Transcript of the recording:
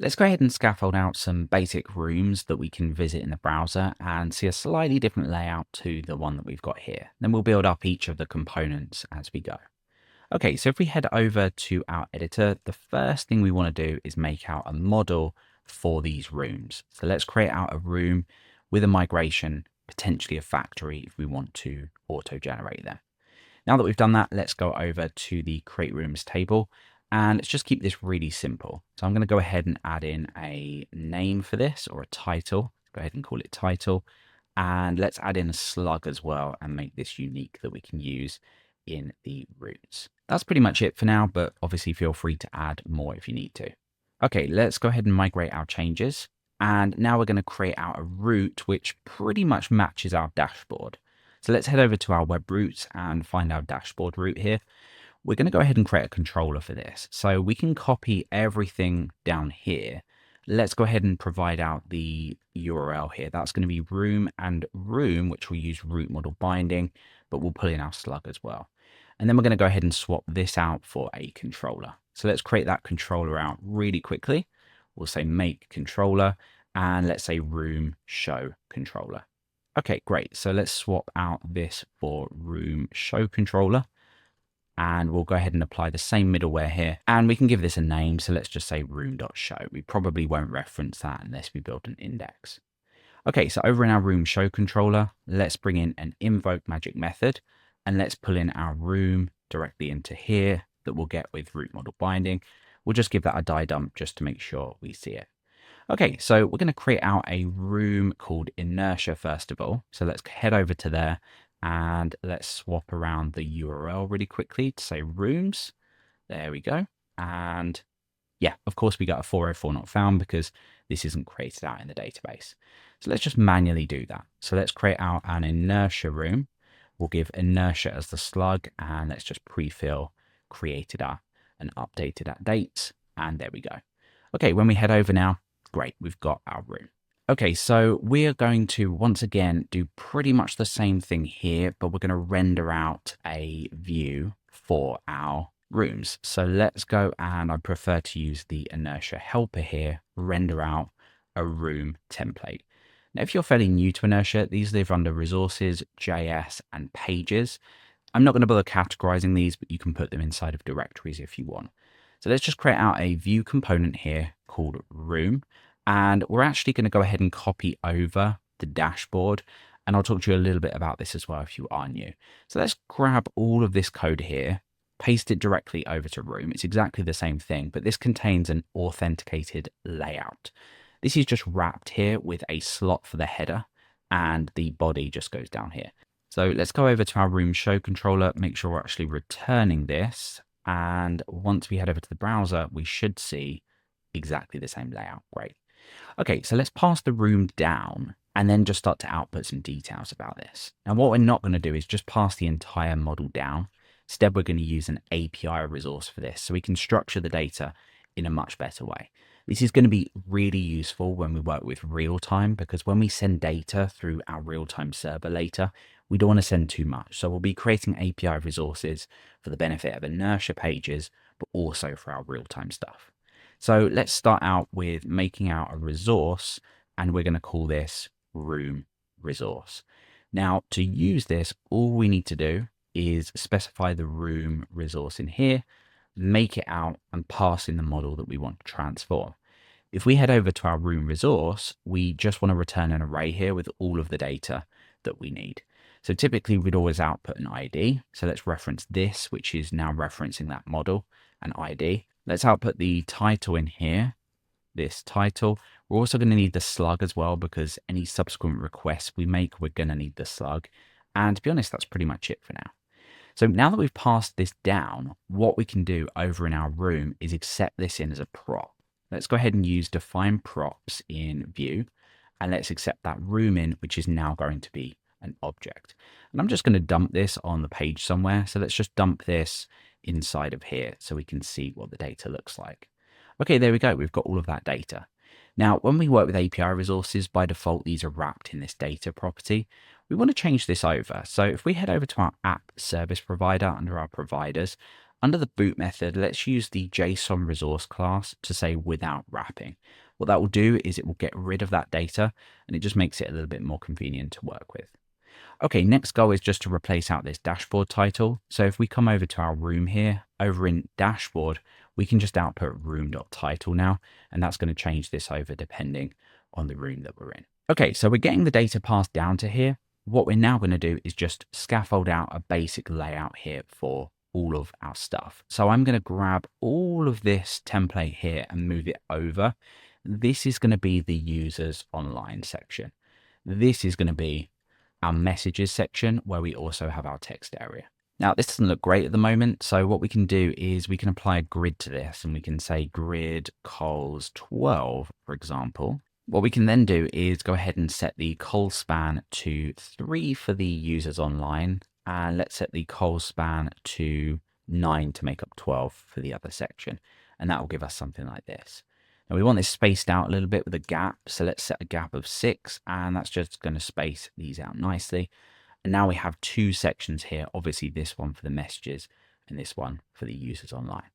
Let's go ahead and scaffold out some basic rooms that we can visit in the browser and see a slightly different layout to the one that we've got here. Then we'll build up each of the components as we go. Okay, so if we head over to our editor, the first thing we want to do is make out a model for these rooms. So let's create out a room with a migration, potentially a factory if we want to auto-generate them. Now that we've done that, let's go over to the create rooms table and let's just keep this really simple. So I'm going to go ahead and add in a name for this or a title. Go ahead and call it title. And let's add in a slug as well and make this unique that we can use in the roots. That's pretty much it for now, but obviously feel free to add more if you need to. Okay, let's go ahead and migrate our changes. And now we're going to create out a route which pretty much matches our dashboard. So let's head over to our web routes and find our dashboard route here. We're going to go ahead and create a controller for this. So we can copy everything down here. Let's go ahead and provide out the URL here. That's going to be room and room, which will use root model binding, but we'll pull in our slug as well. And then we're going to go ahead and swap this out for a controller. So let's create that controller out really quickly. We'll say make controller and let's say room show controller. Okay, great. So let's swap out this for room show controller. And we'll go ahead and apply the same middleware here. And we can give this a name. So let's just say room.show. We probably won't reference that unless we build an index. Okay, so over in our room show controller, let's bring in an invoke magic method. And let's pull in our room directly into here that we'll get with root model binding. We'll just give that a die dump just to make sure we see it. Okay, so we're going to create out a room called inertia first of all. So let's head over to there and let's swap around the URL really quickly to say rooms. There we go. And yeah, of course we got a 404 not found because this isn't created out in the database. So let's just manually do that. So let's create out an inertia room. We'll give inertia as the slug and let's just pre-fill created and updated at dates. And there we go. Okay, when we head over now, great, we've got our room. Okay, so we are going to once again do pretty much the same thing here, but we're going to render out a view for our rooms. So let's go, and I prefer to use the inertia helper here, render out a room template. Now, if you're fairly new to inertia, these live under resources, JS, and pages. I'm not going to bother categorizing these, but you can put them inside of directories if you want. So let's just create out a view component here called room. And we're actually going to go ahead and copy over the dashboard. And I'll talk to you a little bit about this as well if you are new. So let's grab all of this code here, paste it directly over to room. It's exactly the same thing, but this contains an authenticated layout. This is just wrapped here with a slot for the header and the body just goes down here. So let's go over to our room show controller, make sure we're actually returning this. And once we head over to the browser, we should see exactly the same layout. Great. Okay, so let's pass the room down and then just start to output some details about this. Now, what we're not going to do is just pass the entire model down. Instead, we're going to use an API resource for this so we can structure the data in a much better way. This is going to be really useful when we work with real time because when we send data through our real-time server later, we don't want to send too much. So we'll be creating API resources for the benefit of inertia pages, but also for our real-time stuff. So let's start out with making out a resource and we're going to call this room resource. Now to use this, all we need to do is specify the room resource in here, make it out and pass in the model that we want to transform. If we head over to our room resource, we just want to return an array here with all of the data that we need. So typically we'd always output an ID. So let's reference this, which is now referencing that model, an ID. Let's output the title in here, this title. We're also going to need the slug as well because any subsequent requests we make, we're going to need the slug. And to be honest, that's pretty much it for now. So now that we've passed this down, what we can do over in our room is accept this in as a prop. Let's go ahead and use define props in view, and let's accept that room in, which is now going to be an object. And I'm just going to dump this on the page somewhere. So let's just dump this inside of here so we can see what the data looks like. Okay, there we go. We've got all of that data. Now, when we work with API resources, by default, these are wrapped in this data property. We want to change this over. So if we head over to our app service provider under our providers, Under the boot method, let's use the JSON resource class to say without wrapping. What that will do is it will get rid of that data, and it just makes it a little bit more convenient to work with. Okay, next goal is just to replace out this dashboard title. So if we come over to our room here, over in dashboard, we can just output room.title now, and that's going to change this over depending on the room that we're in. Okay, so we're getting the data passed down to here. What we're now going to do is just scaffold out a basic layout here for all of our stuff. So I'm going to grab all of this template here and move it over. This is going to be the users online section. This is going to be our messages section where we also have our text area. Now, this doesn't look great at the moment. So what we can do is we can apply a grid to this, and we can say grid cols 12, for example. What we can then do is go ahead and set the col span to 3 for the users online. And let's set the col span to 9 to make up 12 for the other section. And that will give us something like this. Now we want this spaced out a little bit with a gap. So let's set a gap of 6, and that's just going to space these out nicely. And now we have 2 sections here. Obviously this one for the messages and this one for the users online.